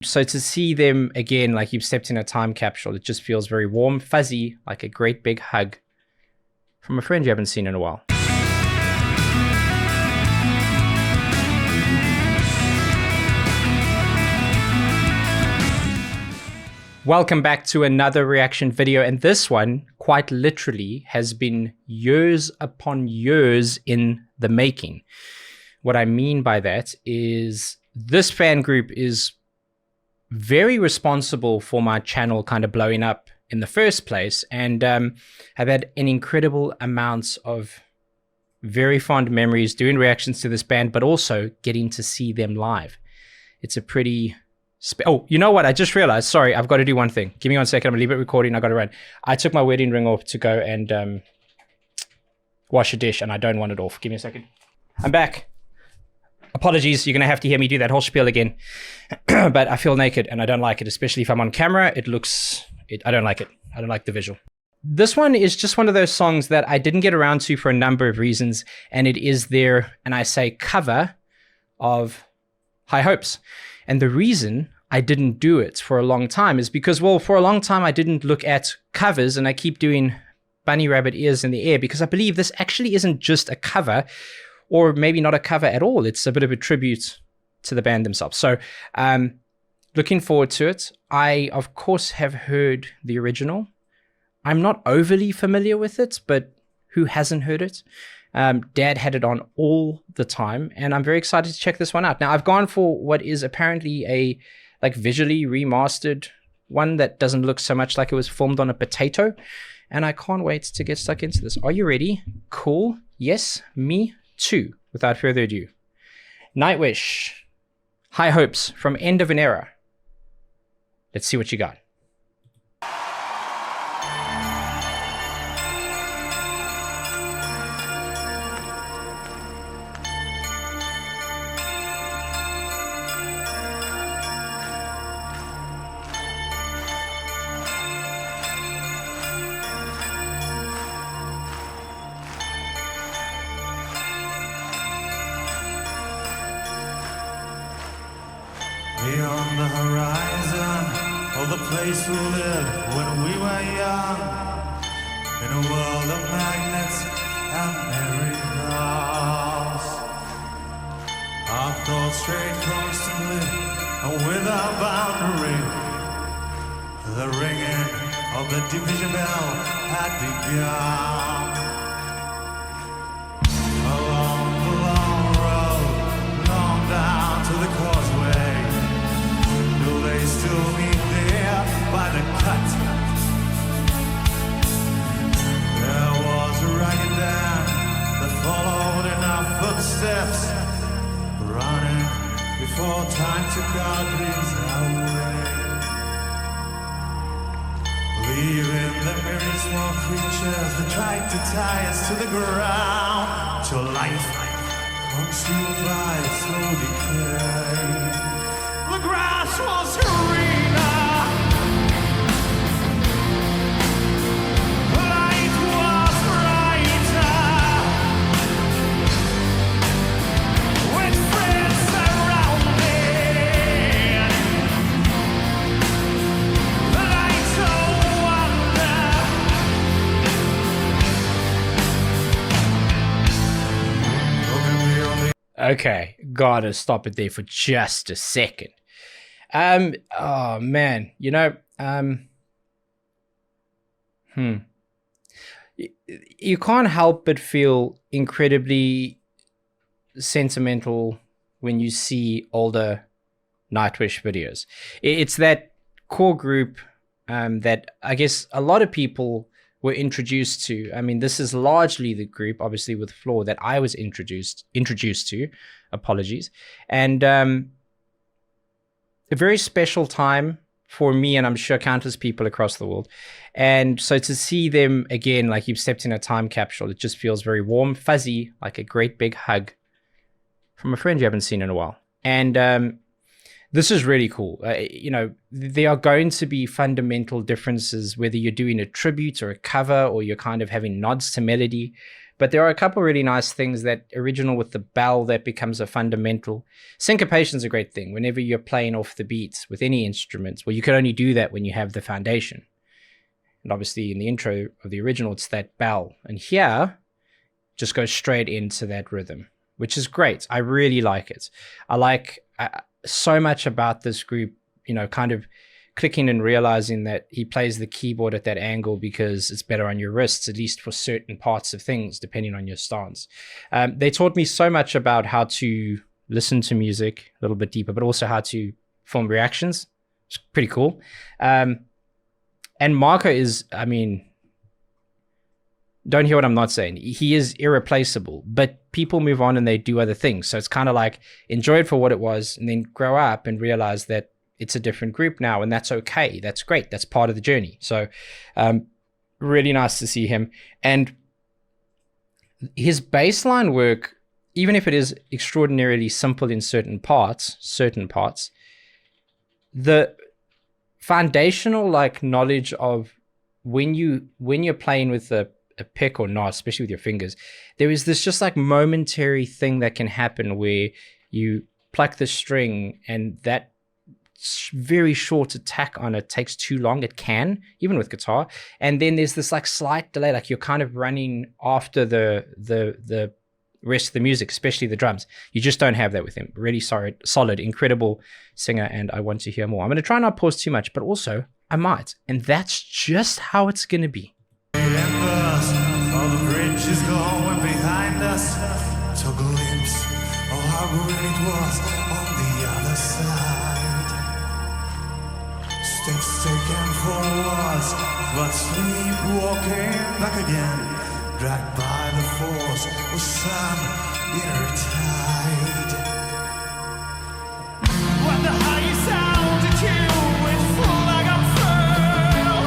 So to see them again, like you've stepped in a time capsule, it just feels very warm, fuzzy, like a great big hug from a friend you haven't seen in a while. Welcome back to another reaction video, and this one quite literally has been years upon years in the making. What I mean by that is this fan group is very responsible for my channel kind of blowing up in the first place, and have had an incredible amounts of very fond memories doing reactions to this band, but also getting to see them live. It's a pretty... Oh, you know what? I just realized. Sorry, I've got to do one thing. Give me 1 second. I'm going to leave it recording. I got to run. I took my wedding ring off to go and wash a dish, and I don't want it off. Give me a second. I'm back. Apologies. You're going to have to hear me do that whole spiel again. But I feel naked, and I don't like it, especially if I'm on camera. I don't like it. I don't like the visual. This one is just one of those songs that I didn't get around to for a number of reasons, and it is their, and I say cover of High Hopes. And the reason I didn't do it for a long time is because, well, for a long time I didn't look at covers, and I keep doing bunny rabbit ears in the air because I believe this actually isn't just a cover, or maybe not a cover at all. It's a bit of a tribute to the band themselves. So looking forward to it. I, of course, have heard the original. I'm not overly familiar with it, but who hasn't heard it? Dad had it on all the time, and I'm very excited to check this one out. Now, I've gone for what is apparently a like visually remastered one that doesn't look so much like it was filmed on a potato, and I can't wait to get stuck into this. Are you ready? Cool. Yes, me too. Without further ado, Nightwish, High Hopes from End of an Era. Let's see what you got. Beyond the horizon, oh, the place we lived when we were young, in a world of magnets and miracles. Our thoughts strayed constantly, and without boundary, the ringing of the division bell had begun. Along the long road, long down to the causeway, they still meet there by the cut. There was a ragged band that followed in our footsteps, running before time took our dreams away, leaving the myriad small creatures that tried to tie us to the ground, till life consumed by slow decay. The grass was greener, the light was brighter, with friends surrounding, the light of wonder. Okay, gotta stop it there for just a second. Oh man, you know, you can't help but feel incredibly sentimental when you see older Nightwish videos. It's that core group that I guess a lot of people were introduced to. I mean, this is largely the group, obviously with Floor, that I was introduced to. Apologies. And a very special time for me, and I'm sure countless people across the world. And so to see them again, like you've stepped in a time capsule, it just feels very warm, fuzzy, like a great big hug from a friend you haven't seen in a while. And this is really cool. You know, there are going to be fundamental differences, whether you're doing a tribute or a cover, or you're kind of having nods to melody. But there are a couple really nice things. That original with the bell that becomes a fundamental. Syncopation is a great thing. Whenever you're playing off the beats with any instruments, well, you can only do that when you have the foundation. And obviously in the intro of the original, it's that bell. And here, just goes straight into that rhythm, which is great. I really like it. I like so much about this group, you know, kind of clicking and realizing that he plays the keyboard at that angle because it's better on your wrists, at least for certain parts of things, depending on your stance. They taught me so much about how to listen to music a little bit deeper, but also how to film reactions. It's pretty cool. And Marco is, I mean, don't hear what I'm not saying. He is irreplaceable, but people move on and they do other things. So it's kind of like enjoy it for what it was and then grow up and realize that it's a different group now, and that's okay. That's great. That's part of the journey. So really nice to see him. And his bassline work, even if it is extraordinarily simple in certain parts, the foundational like knowledge of when you're playing with a pick or not, especially with your fingers, there is this just like momentary thing that can happen where you pluck the string and that very short attack on it takes too long. It can, even with guitar. And then there's this like slight delay, like you're kind of running after the rest of the music, especially the drums. You just don't have that with him. Really solid, incredible singer, and I want to hear more. I'm going to try not pause too much, but also I might. And that's just how it's going to be. All the bridge is going behind us. Took a glimpse of how great it was on the other side. Steps taken forwards, but sleepwalking back again, dragged by the force of some inner tide. When the high sound to kill with full like a fur,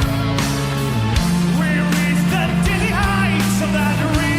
we reach the dizzy heights of that window.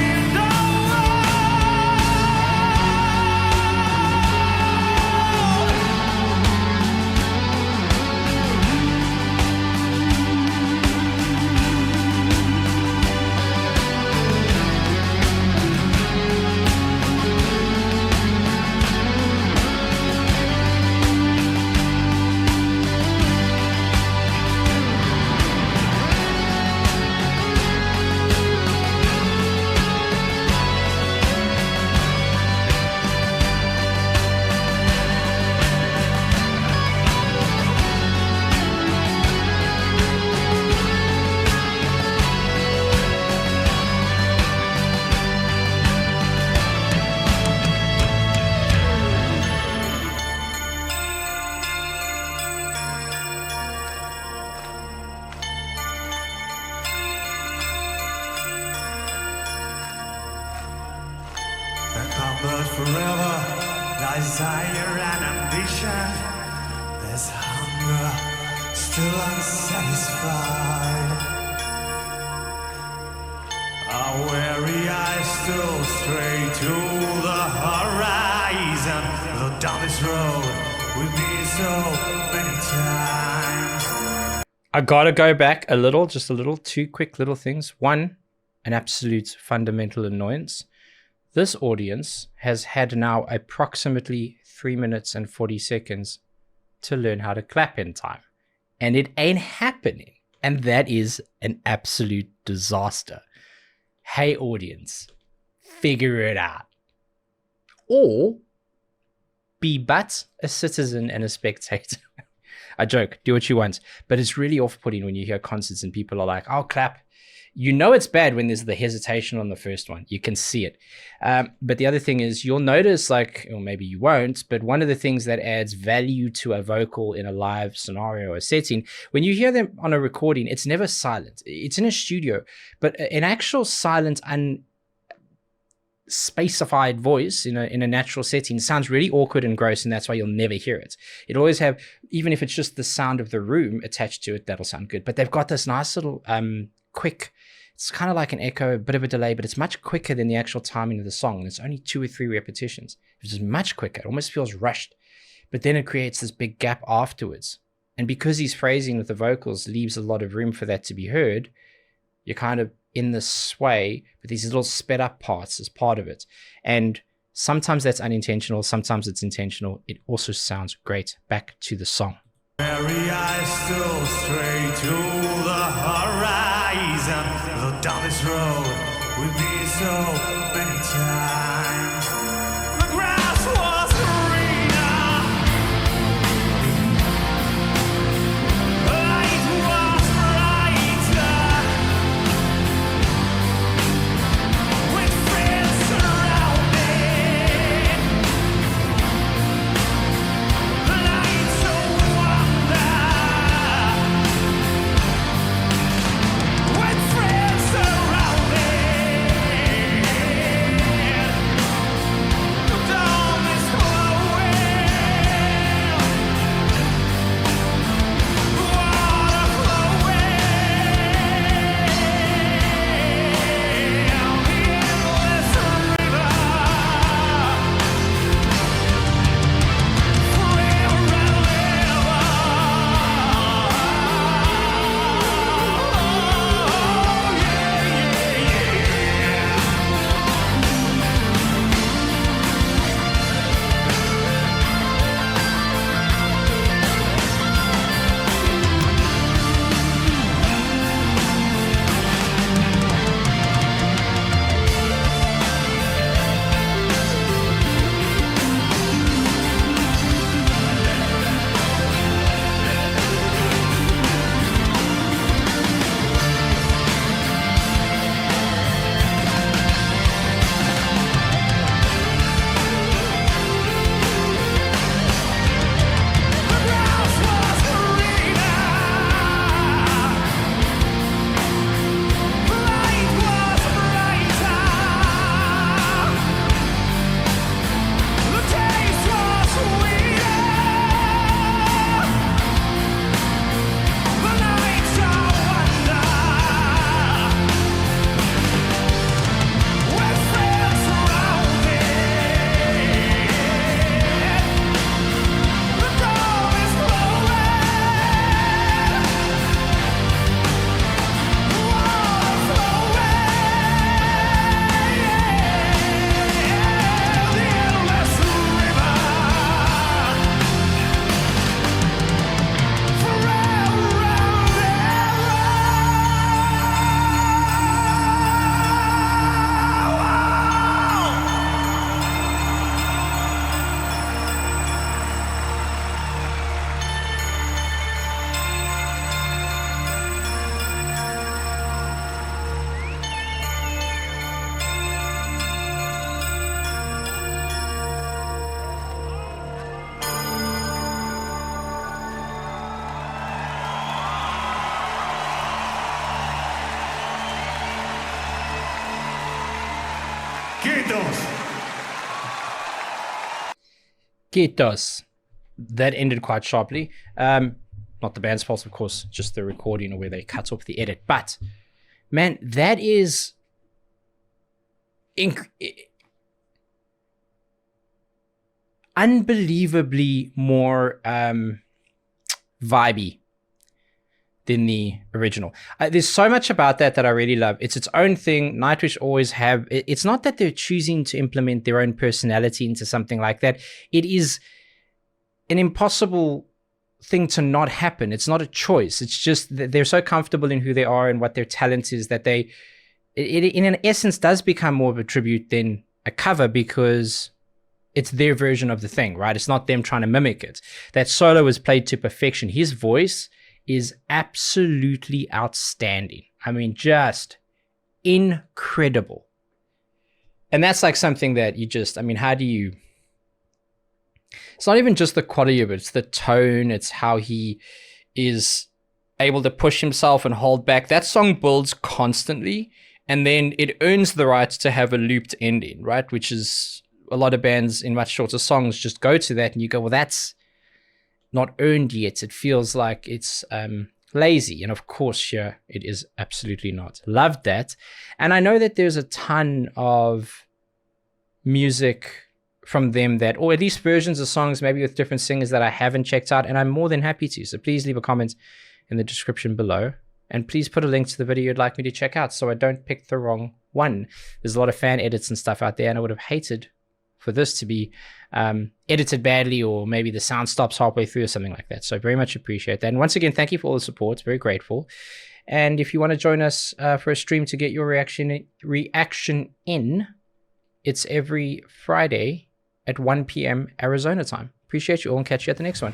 But forever, desire and ambition. There's hunger still unsatisfied. Our weary eyes still stray to the horizon. Though down this road we've been so many times. I gotta go back a little, just a little, two quick little things. One, an absolute fundamental annoyance. This audience has had now approximately 3 minutes and 40 seconds to learn how to clap in time. And it ain't happening. And that is an absolute disaster. Hey, audience, figure it out. Or be but a citizen and a spectator. I joke, do what you want. But it's really off-putting when you hear concerts and people are like, "I'll clap." You know it's bad when there's the hesitation on the first one. You can see it. But the other thing is you'll notice, like, or maybe you won't, but one of the things that adds value to a vocal in a live scenario or setting, when you hear them on a recording, it's never silent. It's in a studio, but an actual silent, unspecified voice in a natural setting sounds really awkward and gross, and that's why you'll never hear it. It'll always have, even if it's just the sound of the room attached to it, that'll sound good. But they've got this nice little quick, it's kind of like an echo, a bit of a delay, but it's much quicker than the actual timing of the song. And it's only 2 or 3 repetitions. It's just much quicker. It almost feels rushed. But then it creates this big gap afterwards. And because he's phrasing with the vocals leaves a lot of room for that to be heard, you're kind of in the sway, but these little sped up parts as part of it. And sometimes that's unintentional, sometimes it's intentional. It also sounds great. Back to the song. Weary eyes still stray to the horizon. Though down this road we've been so many times. The grass was greener, the light was brighter, with friends surrounded. The night so wonder, with friends surrounded. The dawn is glowing, the water flowing, the endless river, forever and ever. The grass was greener, the light was brighter, the taste was sweeter, the nights are wonder, with friends surrounded. The dawn is glowing, the water flowing, the endless river, forever Kiitos. That ended quite sharply. Not the band's fault, of course, just the recording or where they cut off the edit. But man, that is unbelievably more vibey than the original. There's so much about that I really love. It's its own thing. Nightwish always have. It's not that they're choosing to implement their own personality into something like that. It is an impossible thing to not happen. It's not a choice. It's just that they're so comfortable in who they are and what their talent is that it in an essence does become more of a tribute than a cover, because it's their version of the thing, right? It's not them trying to mimic it. That solo is played to perfection. His voice is absolutely outstanding. I mean, just incredible. And that's like something that you just, I mean, how do you, it's not even just the quality of it, it's the tone, it's how he is able to push himself and hold back. That song builds constantly, and then it earns the right to have a looped ending, right? Which is a lot of bands in much shorter songs just go to that and you go, well, that's not earned yet. It feels like it's lazy. And of course, here it is absolutely not. Loved that. And I know that there's a ton of music from them that, or at least versions of songs, maybe with different singers, that I haven't checked out, and I'm more than happy to. So please leave a comment in the description below And please put a link to the video you'd like me to check out so I don't pick the wrong one. There's a lot of fan edits and stuff out there, and I would have hated for this to be edited badly, or maybe the sound stops halfway through or something like that. So I very much appreciate that. And once again, thank you for all the support. Very grateful. And if you want to join us for a stream to get your reaction in, it's every Friday at 1 p.m. Arizona time. Appreciate you all and catch you at the next one.